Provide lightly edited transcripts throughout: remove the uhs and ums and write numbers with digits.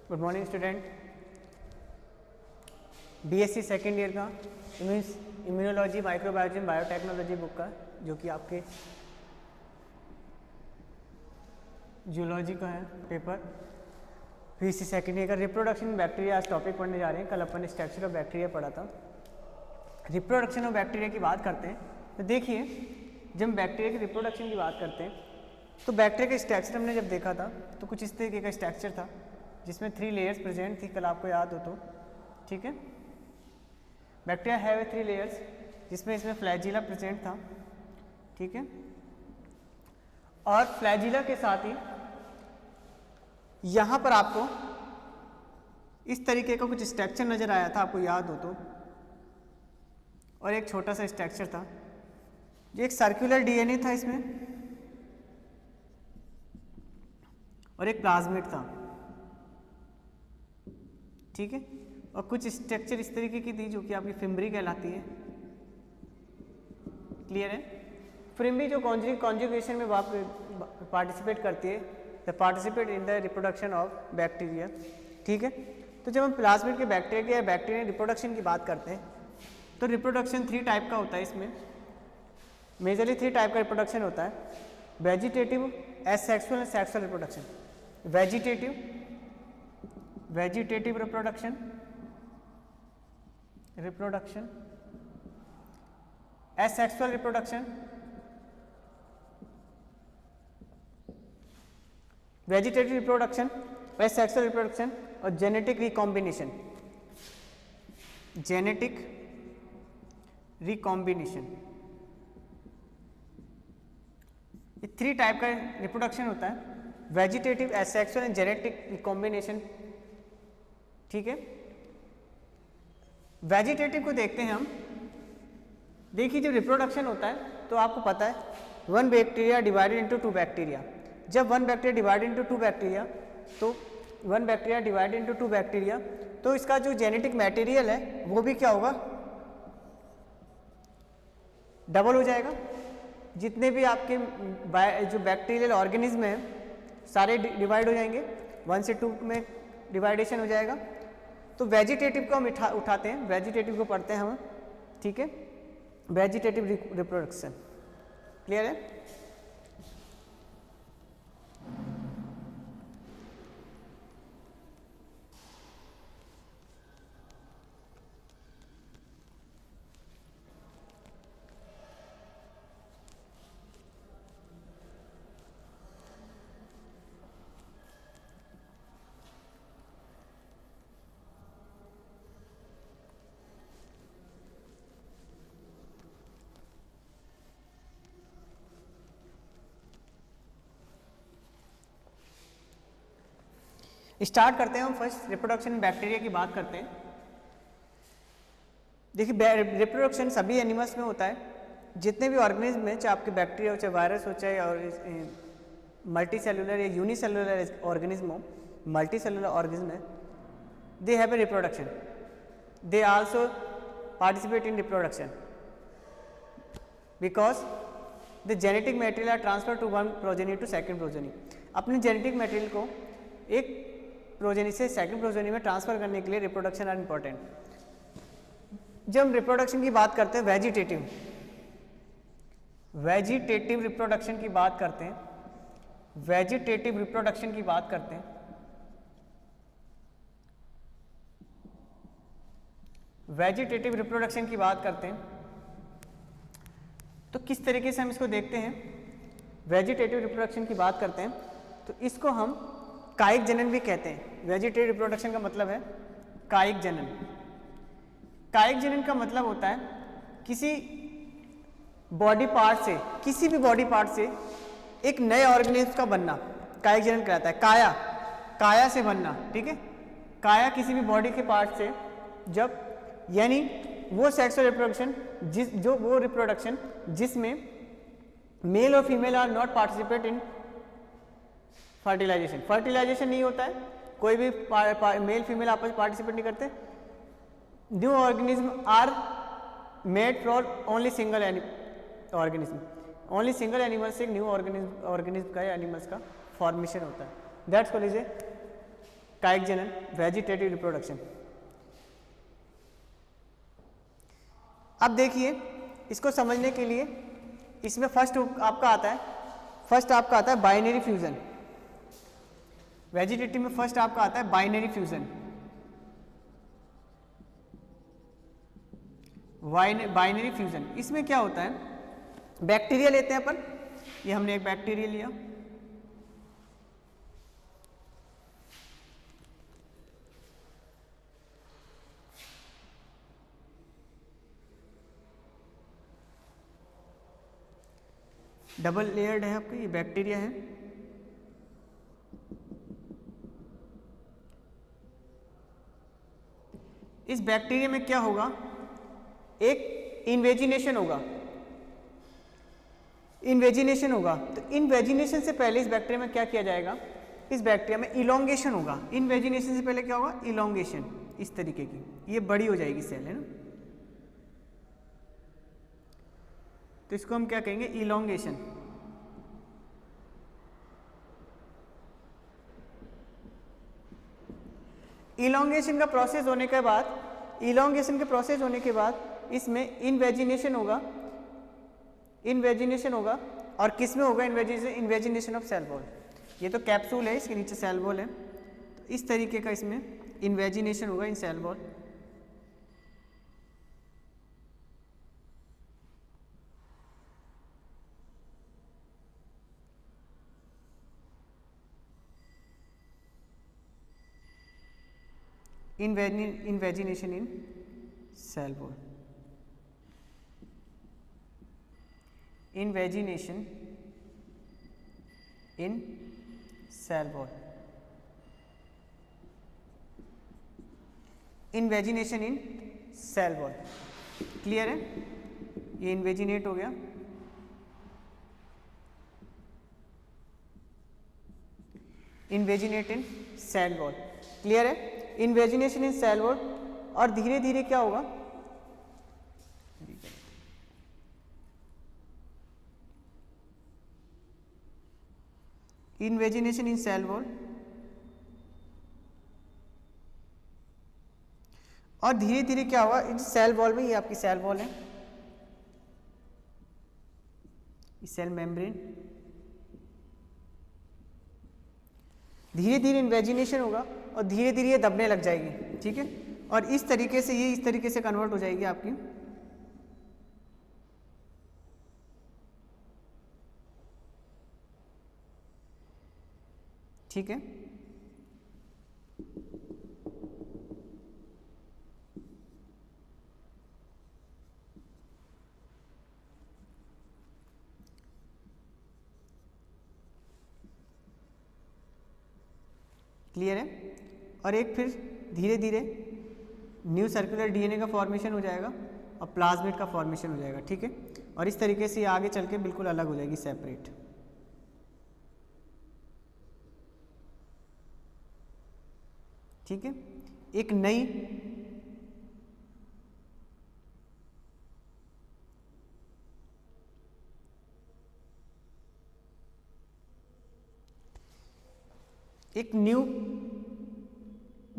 Good morning student. BSc second year का immunology microbiology biotechnology book का, जो कि आपके जूलॉजी का है पेपर। बीएससी सेकेंड ईयर का रिप्रोडक्शन बैक्टीरिया आज टॉपिक पढ़ने जा रहे हैं। कल अपन ने स्ट्रक्चर ऑफ बैक्टीरिया पढ़ा था। रिप्रोडक्शन ऑफ बैक्टीरिया की बात करते हैं तो देखिए, जब हम बैक्टीरिया की रिप्रोडक्शन की बात करते हैं तो बैक्टीरिया का स्ट्रक्चर हमने जब देखा था तो कुछ इस तरीके का स्ट्रक्चर था जिसमें 3 लेयर्स प्रेजेंट थी। कल आपको याद हो तो ठीक है। बैक्टीरिया हैव 3 लेयर्स, जिसमें इसमें फ्लैजिला प्रेजेंट था, ठीक है। और फ्लैजिला के साथ ही यहाँ पर आपको इस तरीके का कुछ स्ट्रक्चर नजर आया था, आपको याद हो तो। और एक छोटा सा स्ट्रक्चर था जो एक सर्कुलर डीएनए था इसमें, और एक प्लाज्मिड था, ठीक है। और कुछ स्ट्रक्चर इस तरीके की थी जो कि आपकी फिम्बरी कहलाती है। क्लियर है। फिम्बरी जो कॉन्जुगेशन में पार्टिसिपेट करती है, the participate in the reproduction of bacteria, ठीक है। तो जब हम प्लाज्मिड के बैक्टीरिया या बैक्टीरिया रिप्रोडक्शन की बात करते हैं तो रिप्रोडक्शन 3 टाइप का होता है। इसमें मेजरली 3 टाइप का रिप्रोडक्शन होता है: vegetative, asexual, sexual reproduction. Vegetative reproduction, asexual reproduction, vegetative reproduction, asexual reproduction, और जेनेटिक रिकॉम्बिनेशन। जेनेटिक रिकॉम्बिनेशन, ये 3 टाइप का रिप्रोडक्शन होता है: vegetative, asexual and genetic recombination, ठीक है। वेजिटेटिव को देखते हैं हम। देखिए, जब रिप्रोडक्शन होता है तो आपको पता है 1 बैक्टीरिया डिवाइडेड इनटू 2 बैक्टीरिया। जब 1 बैक्टीरिया डिवाइडेड इनटू 2 बैक्टीरिया, तो 1 बैक्टीरिया डिवाइडेड इनटू 2 बैक्टीरिया, तो इसका जो जेनेटिक मटेरियल है वो भी क्या होगा, डबल हो जाएगा। जितने भी आपके जो बैक्टीरियल ऑर्गेनिज्म हैं सारे डिवाइड हो जाएंगे, 1 से 2 में डिवाइडेशन हो जाएगा। तो वेजिटेटिव को हम उठाते हैं, वेजिटेटिव को पढ़ते हैं हम, ठीक है। वेजिटेटिव रिप्रोडक्शन, क्लियर है। स्टार्ट करते हैं हम फर्स्ट रिप्रोडक्शन बैक्टीरिया की बात करते हैं। देखिए, रिप्रोडक्शन सभी एनिमल्स में होता है। जितने भी ऑर्गेनिज्म में, चाहे आपके बैक्टीरिया हो, चाहे वायरस हो, चाहे और मल्टी सेलुलर या यूनिसेलुलर ऑर्गेनिज्म हो, मल्टी सेलुलर ऑर्गेनिज्म है, they have a reproduction, they also participate in reproduction because the genetic material are transfer to 1 progeny to 2nd progeny. अपने जेनेटिक मटेरियल को एक प्रोजेनी से 2nd प्रोजेनी में transfer करने के लिए रिप्रोडक्शन आर इंपॉर्टेंट। जब हम रिप्रोडक्शन की बात करते हैं, वेजिटेटिव रिप्रोडक्शन की बात करते हैं, वेजिटेटिव रिप्रोडक्शन की बात करते हैं, वेजिटेटिव रिप्रोडक्शन की बात करते हैं तो किस तरीके से हम इसको देखते हैं। वेजिटेटिव रिप्रोडक्शन की बात करते हैं तो इसको हम कायिक जनन भी कहते हैं। वेजिटेटिव रिप्रोडक्शन का मतलब है कायिक जनन। कायिक जनन का मतलब होता है किसी बॉडी पार्ट से, किसी भी बॉडी पार्ट से एक नए ऑर्गेनिज्म का बनना कायिक जनन कहलाता है। काया से बनना, ठीक है। काया किसी भी बॉडी के पार्ट से, जब यानी वो सेक्सुअल रिप्रोडक्शन वो रिप्रोडक्शन जिसमें मेल और female are not participate in fertilization. Fertilization नहीं होता है, कोई भी मेल फीमेल आपस में पार्टिसिपेट नहीं करते। New organism are made for only single organism, only single animal से न्यू ऑर्गेनिज्म का या एनिमल्स का फॉर्मेशन होता है। दैट्स कॉल्ड इज ए कायिक जनन, वेजिटेटिव रिप्रोडक्शन। अब देखिए इसको समझने के लिए इसमें फर्स्ट आपका आता है बाइनरी फ्यूजन। वेजिटेटिव में फर्स्ट आपका आता है बाइनरी फ्यूजन। बाइनरी फ्यूजन इसमें क्या होता है, बैक्टीरिया लेते हैं अपन, ये हमने एक बैक्टीरिया लिया, डबल लेयर्ड है आपका, ये बैक्टीरिया है। इस बैक्टीरिया में क्या होगा, एक इन्वेजिनेशन होगा। तो इन्वेजिनेशन से पहले इस बैक्टीरिया में क्या किया जाएगा, इस बैक्टीरिया में इलोंगेशन होगा। इन्वेजिनेशन से पहले क्या होगा, इलोंगेशन, इस तरीके की, ये बड़ी हो जाएगी सेल, है ना। तो इसको हम क्या कहेंगे, इलोंगेशन। इलोंगेशन का प्रोसेस होने के बाद इसमें इन्वेजिनेशन होगा। और किस में होगा इन्वेजिनेशन ऑफ सेल वॉल। ये तो कैप्सूल है, इसके नीचे सेल वॉल है, तो इस तरीके का इसमें इन्वेजिनेशन होगा in cell wall. Invagination in cell wall. Invagination in cell wall. Invagination in cell wall. Clear है, ये इन्वेजिनेट हो गया। इन्वेजिनेट इन सेल वॉल, क्लियर है, इन्वेजिनेशन इन सेल वॉल। और धीरे धीरे क्या होगा, इन्वेजिनेशन इन सेल वॉल, और धीरे धीरे क्या होगा, इस सेल वॉल में, ये आपकी सेल वॉल है, सेल मेम्ब्रेन, धीरे धीरे इन्वेजिनेशन होगा और धीरे धीरे ये दबने लग जाएगी, ठीक है। और इस तरीके से कन्वर्ट हो जाएगी आपकी, ठीक है। क्लियर है। और एक फिर धीरे धीरे न्यू सर्कुलर डीएनए का फॉर्मेशन हो जाएगा और प्लाज्मिड का फॉर्मेशन हो जाएगा, ठीक है। और इस तरीके से ये आगे चल के बिल्कुल अलग हो जाएगी, सेपरेट। ठीक है, एक नई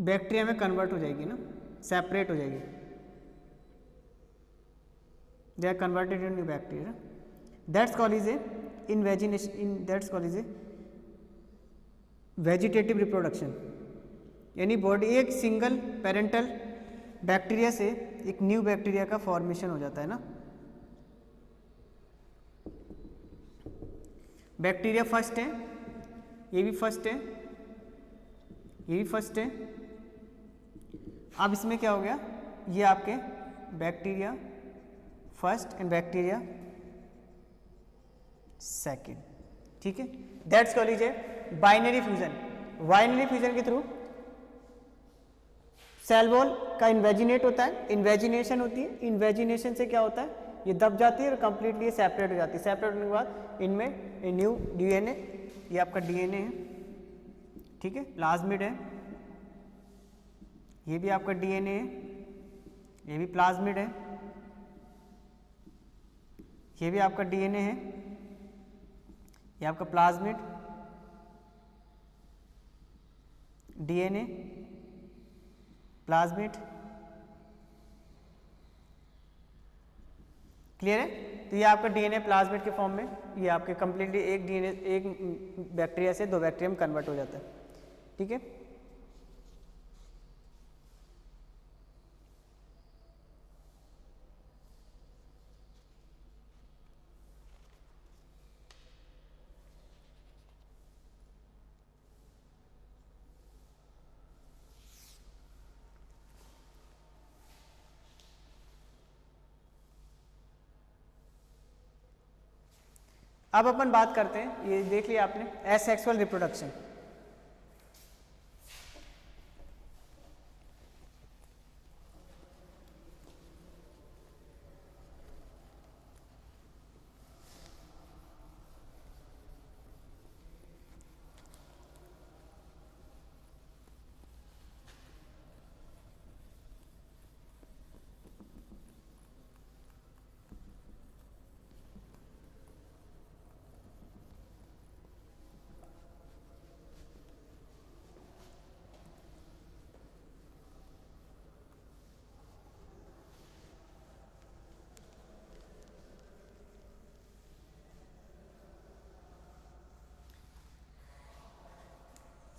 बैक्टीरिया में कन्वर्ट हो जाएगी ना, सेपरेट हो जाएगी, they are converted in new bacteria, that's called is a vegetative reproduction. यानी बॉडी, एक सिंगल पेरेंटल बैक्टीरिया से एक न्यू बैक्टीरिया का फॉर्मेशन हो जाता है ना। बैक्टीरिया फर्स्ट है, ये भी फर्स्ट है, ये भी फर्स्ट है। अब इसमें क्या हो गया, ये आपके bacteria first and bacteria second, ठीक है। That's called is a binary fusion. Binary fusion के थ्रू सेल वॉल का इन्वेजिनेट होता है, इन्वेजिनेशन होती है, इन्वेजिनेशन से क्या होता है, ये दब जाती है और कंप्लीटली सेपरेट हो जाती है। सेपरेट होने के बाद इनमें न्यू डीएनए, ये आपका डीएनए है, ठीक है, प्लाज्मिड है, ये भी आपका डीएनए है, ये भी प्लाज्मिड है, ये भी आपका डीएनए है, ये आपका प्लाज्मिड, डीएनए, प्लाज्मिड। क्लियर है? तो ये आपका डीएनए प्लाज्मिड के फॉर्म में, ये आपके कंप्लीटली एक डीएनए, एक बैक्टीरिया से 2 बैक्टीरिया में कन्वर्ट हो जाता है। ठीक है? अब अपन बात करते हैं, ये देख लिया आपने, एसेक्सुअल रिप्रोडक्शन।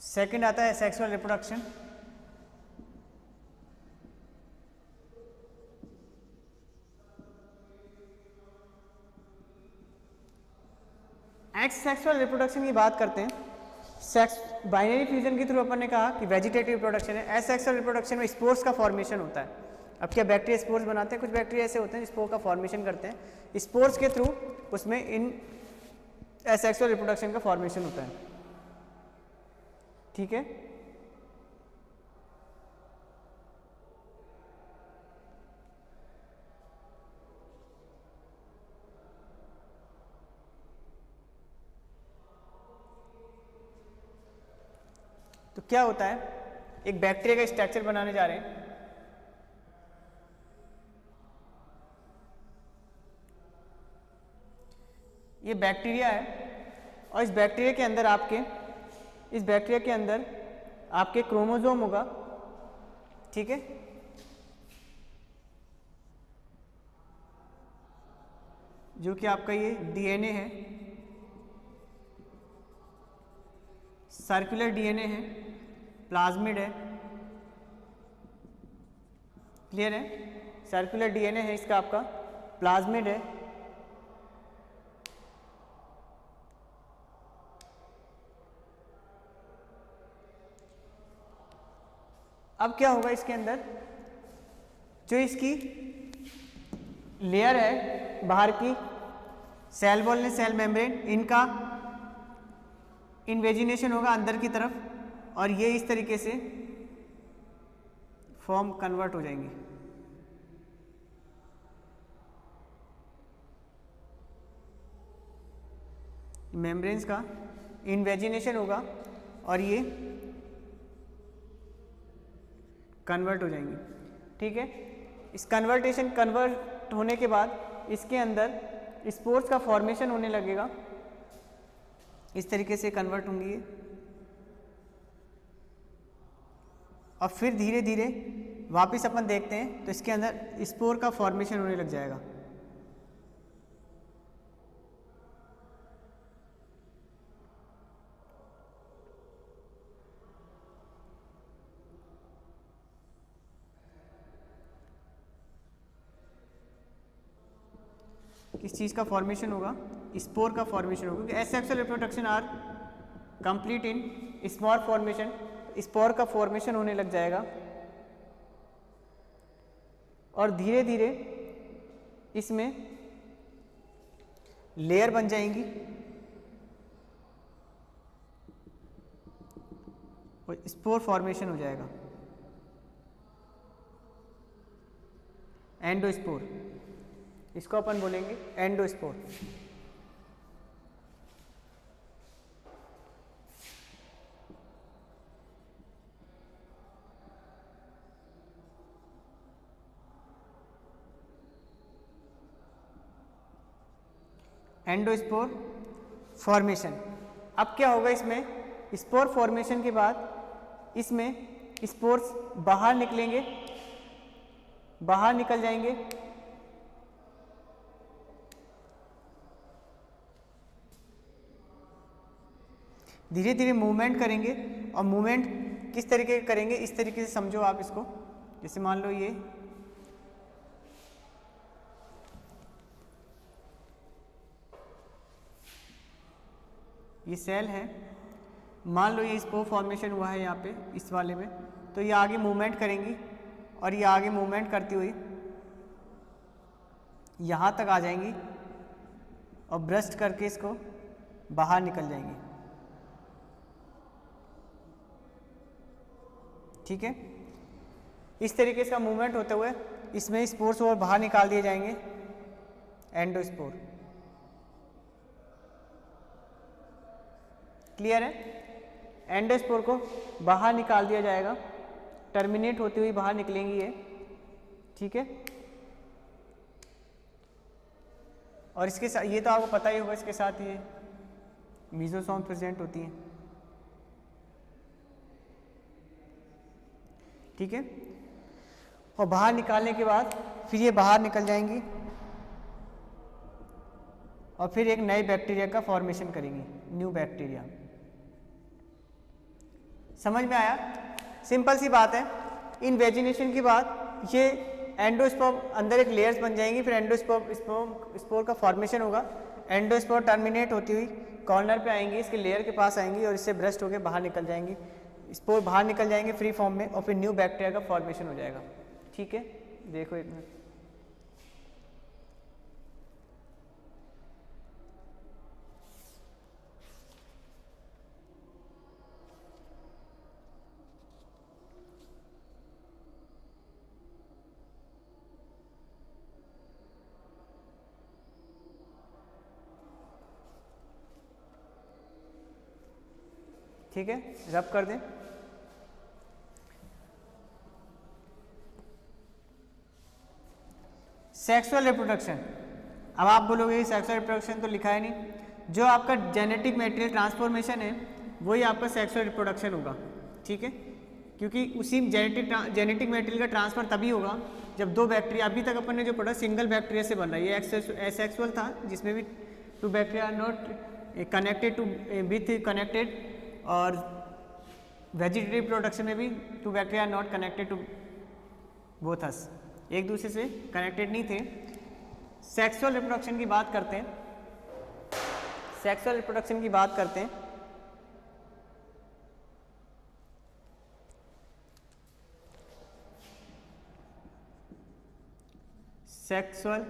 सेकंड आता है सेक्सुअल रिप्रोडक्शन। एक्सेक्सुअल रिप्रोडक्शन की बात करते हैं। सेक्स बाइनरी फ्यूजन के थ्रू अपन ने कहा कि वेजिटेटिव रिप्रोडक्शन है। एसेक्सुअल रिप्रोडक्शन में स्पोर्स का फॉर्मेशन होता है। अब क्या बैक्टीरिया स्पोर्स बनाते हैं? कुछ बैक्टीरिया ऐसे होते हैं स्पोर का फॉर्मेशन करते हैं। स्पोर्स के थ्रू उसमें इन एसेक्सुअल रिप्रोडक्शन का फॉर्मेशन होता है। ठीक है? तो क्या होता है, एक बैक्टीरिया का स्ट्रक्चर बनाने जा रहे हैं। ये बैक्टीरिया है और इस बैक्टीरिया के अंदर आपके क्रोमोसोम होगा। ठीक है? जो कि आपका ये डीएनए है, सर्कुलर डीएनए है, प्लाज्मिड है। क्लियर है? सर्कुलर डीएनए है इसका, आपका प्लाज्मिड है। अब क्या होगा इसके अंदर, जो इसकी लेयर है बाहर की, सेल वॉल ने सेल मेम्ब्रेन, इनका इन्वेजिनेशन होगा अंदर की तरफ और ये इस तरीके से फॉर्म कन्वर्ट हो जाएंगे। मेम्ब्रेन्स का इन्वेजिनेशन होगा और ये कन्वर्ट हो जाएंगे। ठीक है? इस कन्वर्ट होने के बाद इसके अंदर स्पोर्स का फॉर्मेशन होने लगेगा। इस तरीके से कन्वर्ट होंगी ये, और फिर धीरे धीरे वापस अपन देखते हैं तो इसके अंदर स्पोर का फॉर्मेशन होने लग जाएगा। किस चीज़ का फॉर्मेशन होगा? स्पोर का फॉर्मेशन होगा, क्योंकि asexual reproduction are complete in spore formation. Spore का फॉर्मेशन होने लग जाएगा और धीरे धीरे इसमें लेयर बन जाएंगी और स्पोर फॉर्मेशन हो जाएगा। एंडोस्पोर, इसको अपन बोलेंगे एंडोस्पोर। Endospore formation. अब क्या होगा इसमें, स्पोर फॉर्मेशन के बाद इसमें स्पोर्स बाहर निकलेंगे, बाहर निकल जाएंगे, धीरे धीरे मूवमेंट करेंगे। और मूवमेंट किस तरीके के करेंगे, इस तरीके से समझो आप इसको। जैसे मान लो ये सेल है, मान लो ये स्पोर फॉर्मेशन हुआ है यहाँ पे इस वाले में, तो ये आगे मूवमेंट करेंगी और ये आगे मूवमेंट करती हुई यहाँ तक आ जाएंगी और ब्रस्ट करके इसको बाहर निकल जाएंगी। ठीक है, इस तरीके से मूवमेंट होते हुए इसमें स्पोर्स और बाहर निकाल दिए जाएंगे, एंडोस्पोर। क्लियर है? एंडोस्पोर को बाहर निकाल दिया जाएगा, टर्मिनेट होती हुई बाहर निकलेंगी ये। ठीक है, और इसके साथ ये तो आपको पता ही होगा, इसके साथ ये मीजोसोम प्रेजेंट होती है। ठीक है, और बाहर निकालने के बाद फिर ये बाहर निकल जाएंगी और फिर एक नए बैक्टीरिया का फॉर्मेशन करेंगी, न्यू बैक्टीरिया। समझ में आया? सिंपल सी बात है। इन वेजिनेशन के बाद ये एंडोस्पोर अंदर एक लेयर्स बन जाएंगी, फिर स्पोर का फॉर्मेशन होगा। एंडोस्पोर टर्मिनेट होती हुई कॉर्नर पे आएंगी, इसके लेयर के पास आएंगी और इससे ब्रस्ट होकर बाहर निकल जाएंगी। स्पोर बाहर निकल जाएंगे फ्री फॉर्म में और फिर न्यू बैक्टीरिया का फॉर्मेशन हो जाएगा। ठीक है, देखो एक मिनट। ठीक है, रब कर दें। Sexual reproduction. अब आप बोलोगे सेक्सुअल रिप्रोडक्शन तो लिखा है नहीं। जो आपका जेनेटिक मटेरियल ट्रांसफॉर्मेशन है वही आपका सेक्सुअल रिप्रोडक्शन होगा। ठीक है, क्योंकि उसी जेनेटिक मटेरियल का ट्रांसफर तभी होगा जब दो बैक्टीरिया, अभी तक अपन ने जो पढ़ा सिंगल बैक्टीरिया से बन रहा है, ये एसेक्सुअल था जिसमें भी two bacteria are not connected to with connected, और वेजिटेटिव प्रोडक्शन में भी two bacteria are not connected to both us, एक दूसरे से कनेक्टेड नहीं थे। सेक्सुअल रिप्रोडक्शन की बात करते हैं, सेक्सुअल रिप्रोडक्शन की बात करते हैं। सेक्सुअल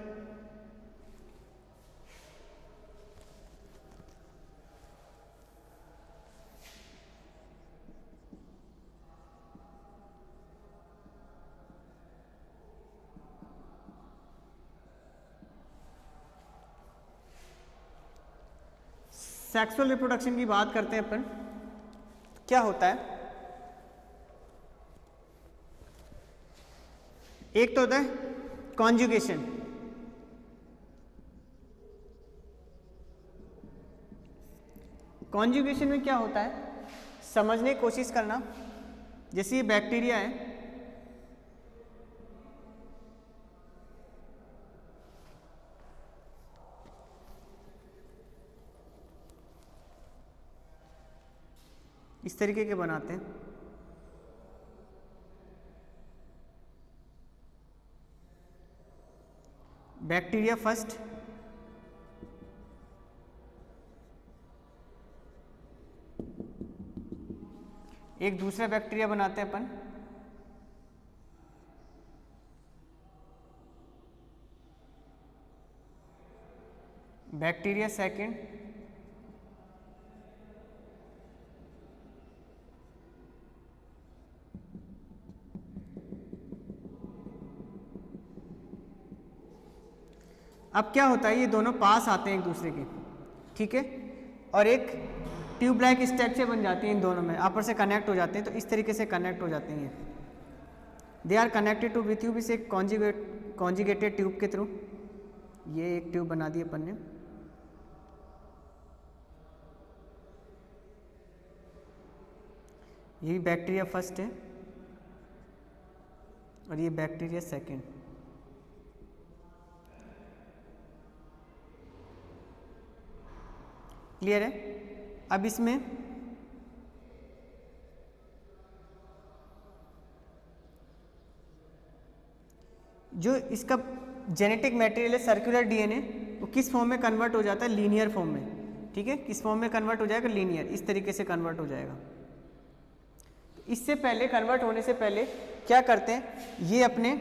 सेक्सुअल रिप्रोडक्शन की बात करते हैं अपन। क्या होता है, एक तो होता है कॉन्जुगेशन। कॉन्जुगेशन में क्या होता है, समझने की कोशिश करना। जैसे ये बैक्टीरिया है, इस तरीके के बनाते हैं। बैक्टीरिया फर्स्ट, एक दूसरा बैक्टीरिया बनाते हैं अपन, बैक्टीरिया सेकंड, अब क्या होता है, ये दोनों पास आते हैं एक दूसरे के। ठीक है, और एक ट्यूब लाइक स्ट्रक्चर बन जाती है इन दोनों में, आपस से कनेक्ट हो जाते हैं। तो इस तरीके से कनेक्ट हो जाते हैं ये। They are connected to with you भी से कॉन्जुगेटेड ट्यूब के थ्रू। ये एक ट्यूब बना दी अपन ने। ये बैक्टीरिया फर्स्ट है और ये बैक्टीरिया सेकंड। क्लियर है? अब इसमें जो इसका जेनेटिक मटेरियल है सर्कुलर डीएनए, वो किस फॉर्म में कन्वर्ट हो जाता है? लीनियर फॉर्म में। ठीक है, किस फॉर्म में कन्वर्ट हो जाएगा? लीनियर, इस तरीके से कन्वर्ट हो जाएगा। इससे पहले, कन्वर्ट होने से पहले क्या करते हैं, ये अपने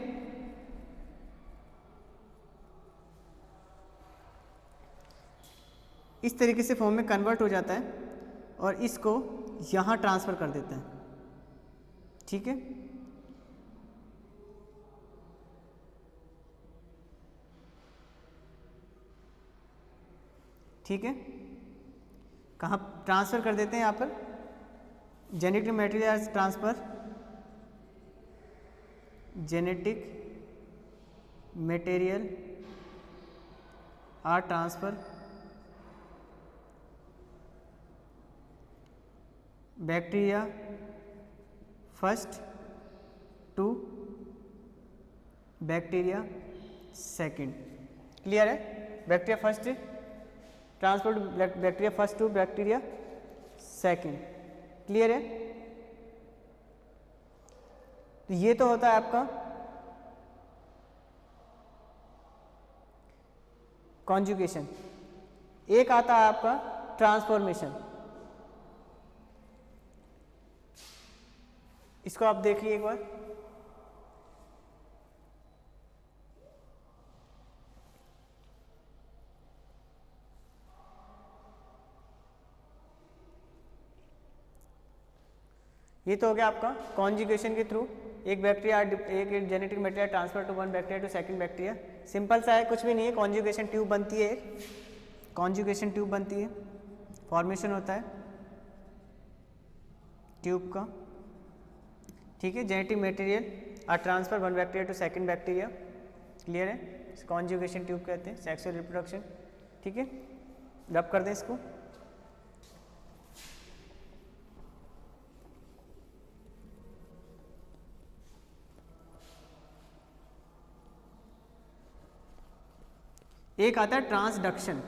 इस तरीके से फॉर्म में कन्वर्ट हो जाता है और इसको यहाँ ट्रांसफ़र कर देते हैं। ठीक है, ठीक है, कहाँ ट्रांसफ़र कर देते हैं? यहाँ पर genetic material transfer, genetic material are transfer bacteria first to bacteria second. Clear है? Bacteria first transfer to bacteria first to bacteria second. Clear है? तो ये तो होता है आपका कॉन्जुगेशन। एक आता है आपका ट्रांसफॉर्मेशन। इसको आप देखिए एक बार। ये तो हो गया आपका कॉन्जुगेशन के थ्रू एक बैक्टीरिया, एक genetic material transfer to one bacteria to second bacteria. Simple सा है, कुछ भी नहीं है। कॉन्जुगेशन ट्यूब बनती है, एक कॉन्जुगेशन ट्यूब बनती है, फॉर्मेशन होता है ट्यूब का। ठीक है, genetic material are transfer one bacteria to second bacteria. Clear है? कॉन्जुगेशन ट्यूब कहते हैं, सेक्सुअल रिप्रोडक्शन। ठीक है, रब कर दें इसको। एक आता है ट्रांसडक्शन।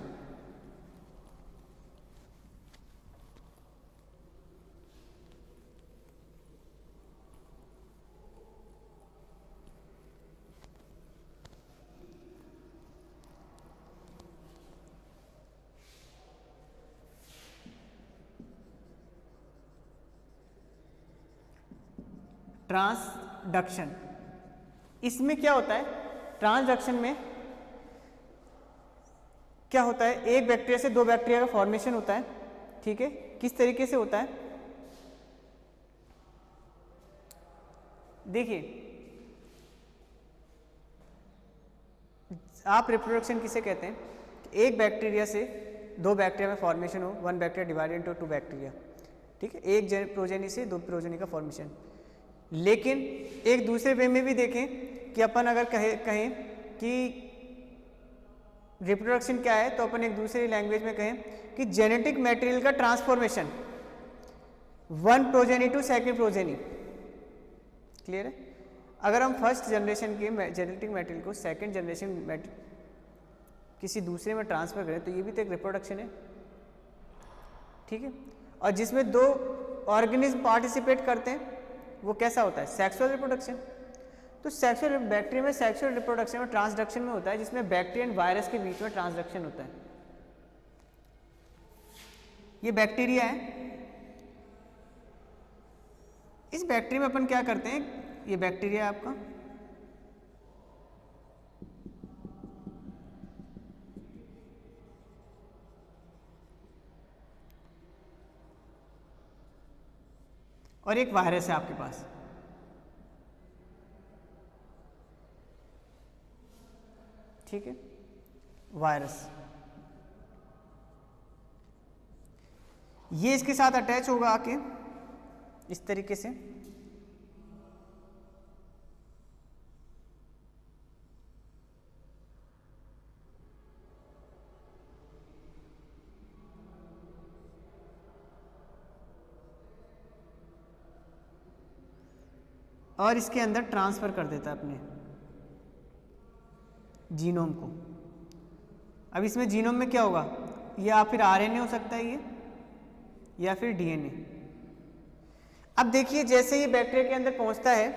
ट्रांसडक्शन, इसमें क्या होता है? ट्रांसडक्शन में क्या होता है? एक बैक्टीरिया से दो बैक्टीरिया का फॉर्मेशन होता है। ठीक है, किस तरीके से होता है? देखिए, आप रिप्रोडक्शन किसे कहते हैं? एक बैक्टीरिया से दो बैक्टीरिया में फॉर्मेशन हो, one bacteria divided into two bacteria. ठीक है, एक प्रोजेनी से दो प्रोजेनी का फॉर्मेशन। लेकिन एक दूसरे वे में भी देखें कि अपन अगर कहें कि रिप्रोडक्शन क्या है, तो अपन एक दूसरी लैंग्वेज में कहें कि जेनेटिक मटेरियल का transformation one progeny to second progeny. Clear है? अगर हम फर्स्ट जनरेशन के जेनेटिक मटेरियल को सेकंड जनरेशन किसी दूसरे में ट्रांसफर करें, तो ये भी तो एक रिप्रोडक्शन है। ठीक है, और जिसमें दो ऑर्गेनिज्म पार्टिसिपेट करते हैं, वो कैसा होता है? Sexual reproduction. तो सेक्सुअल बैक्टीरिया में सेक्सुअल रिप्रोडक्शन और ट्रांसडक्शन में होता है, जिसमें बैक्टीरिया एंड वायरस के बीच में ट्रांसडक्शन होता है। ये बैक्टीरिया है। इस बैक्टीरिया में अपन क्या करते हैं? ये बैक्टीरिया है आपका, और एक वायरस है आपके पास। ठीक है, वायरस ये इसके साथ अटैच होगा आके इस तरीके से। और इसके अंदर ट्रांसफ़र कर देता है अपने जीनोम को। अब इसमें जीनोम में क्या होगा, या फिर आरएनए हो सकता है ये, या फिर डीएनए। अब देखिए जैसे ये बैक्टीरिया के अंदर पहुंचता है,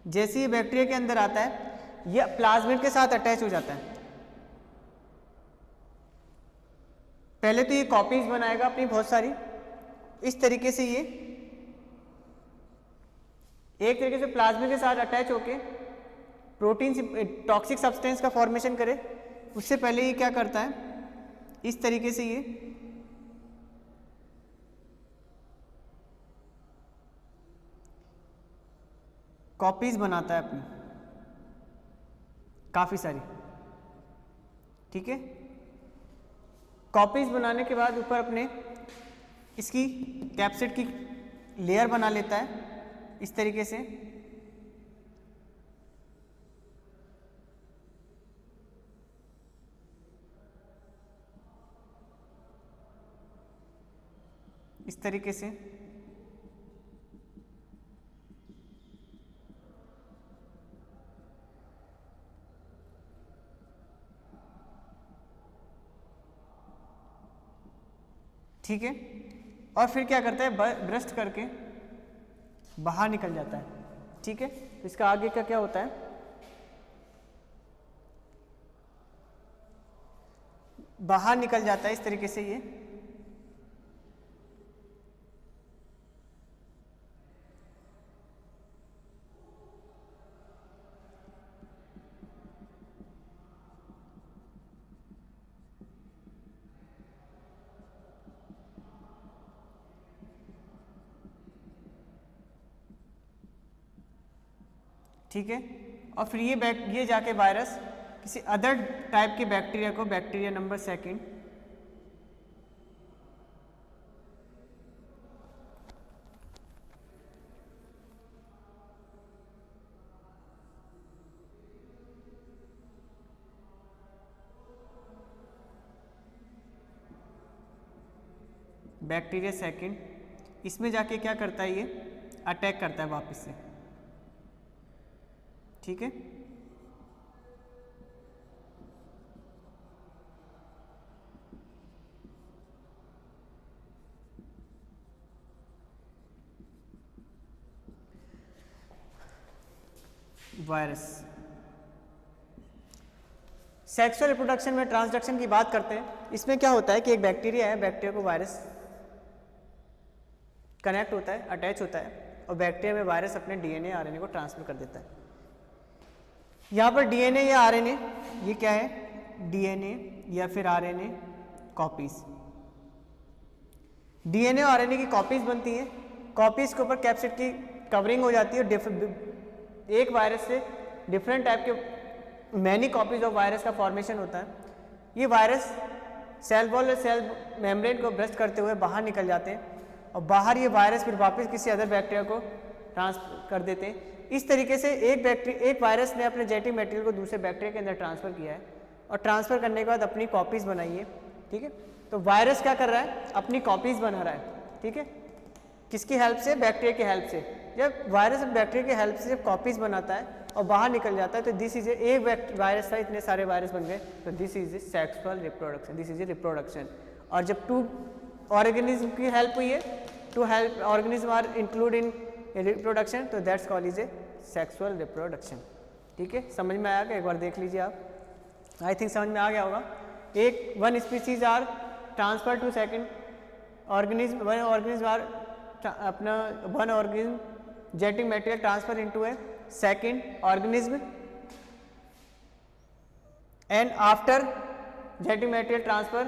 जैसे ये बैक्टीरिया के अंदर आता है, ये प्लाज्मिड के साथ अटैच हो जाता है। पहले तो ये कॉपीज बनाएगा अपनी बहुत सारी, इस तरीके से ये एक तरीके से प्लाज्मिड के साथ अटैच होके प्रोटीन से टॉक्सिक सब्सटेंस का फॉर्मेशन करे। उससे पहले ये क्या करता है, इस तरीके से ये कॉपीज बनाता है अपनी काफ़ी सारी, ठीक है। कॉपीज बनाने के बाद ऊपर अपने इसकी कैप्सिड की लेयर बना लेता है इस तरीके से। इस तरीके से ठीक है। और फिर क्या करता है, ब्रस्ट करके बाहर निकल जाता है, ठीक है। तो इसका आगे का क्या होता है, बाहर निकल जाता है इस तरीके से ये। ठीक है। और फिर ये जाके वायरस किसी अदर टाइप के बैक्टीरिया को, bacteria number second, bacteria second, इसमें जाके क्या करता है, ये अटैक करता है वापस से, ठीक है। वायरस सेक्सुअल रिप्रोडक्शन में ट्रांसडक्शन की बात करते हैं। इसमें क्या होता है कि एक बैक्टीरिया है, बैक्टीरिया को वायरस कनेक्ट होता है, अटैच होता है, और बैक्टीरिया में वायरस अपने डीएनए आरएनए को ट्रांसफर कर देता है। यहाँ पर डीएनए या आरएनए, ये क्या है, डीएनए या फिर आरएनए कॉपीज। डीएनए और आरएनए की कॉपीज बनती हैं। कॉपीज के ऊपर कैप्सिड की कवरिंग हो जाती है। एक वायरस से डिफरेंट टाइप के मैनी कॉपीज ऑफ वायरस का फॉर्मेशन होता है। ये वायरस सेल वॉल और सेल मेम्ब्रेन को ब्रस्ट करते हुए बाहर निकल जाते हैं, और बाहर ये वायरस फिर वापस किसी अदर बैक्टीरिया को ट्रांसफर कर देते हैं। इस तरीके से एक वायरस ने अपने जेनेटिक मटेरियल को दूसरे बैक्टीरिया के अंदर ट्रांसफ़र किया है, और ट्रांसफ़र करने के बाद अपनी कॉपीज़ बनाई है, ठीक है। तो वायरस क्या कर रहा है, अपनी कॉपीज़ बना रहा है, ठीक है। किसकी हेल्प से, बैक्टीरिया की हेल्प से। जब वायरस बैक्टीरिया की हेल्प से जब कॉपीज़ बनाता है और बाहर निकल जाता है, तो दिस इज एक वायरस था, इतने सारे वायरस बन गए, तो this is A sexual reproduction, this is a reproduction. और जब टू ऑर्गेनिज्म की हेल्प हुई है, two help organism are include in reproduction, तो that's called is A sexual reproduction, ठीक है। समझ में आया क्या, एक बार देख लीजिए आप, आई थिंक समझ में आ गया होगा। एक one species are transfer to second organism, one organism are अपना one organism genetic material transfer into a second organism, and after genetic material transfer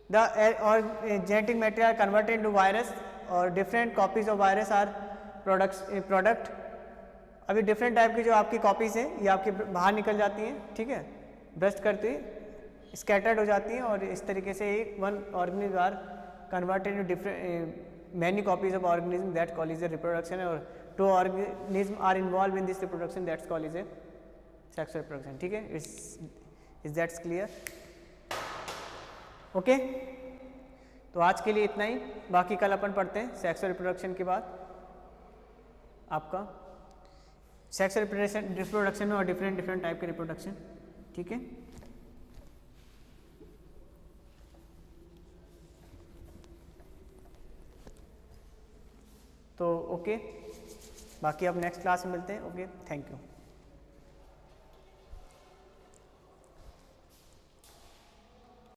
the genetic material are converted into virus, और different copies of virus are product। अभी different type की जो आपकी copies हैं ये आपके बाहर निकल जाती हैं, ठीक है, ब्रस्ट करती है, scattered हो जाती हैं, और इस तरीके से एक one organism are converted into different many copies of organism, that called is a reproduction, और two organisms are involved in this reproduction, that's called is a sexual reproduction, ठीक है। is that clear? ओके, तो आज के लिए इतना ही, बाकी कल अपन पढ़ते हैं सेक्सुअल रिप्रोडक्शन के बाद। आपका सेक्स रिप्रोडक्शन में और डिफरेंट डिफरेंट टाइप के रिप्रोडक्शन, ठीक है। तो ओके, बाकी अब नेक्स्ट क्लास में मिलते हैं। Okay, thank you.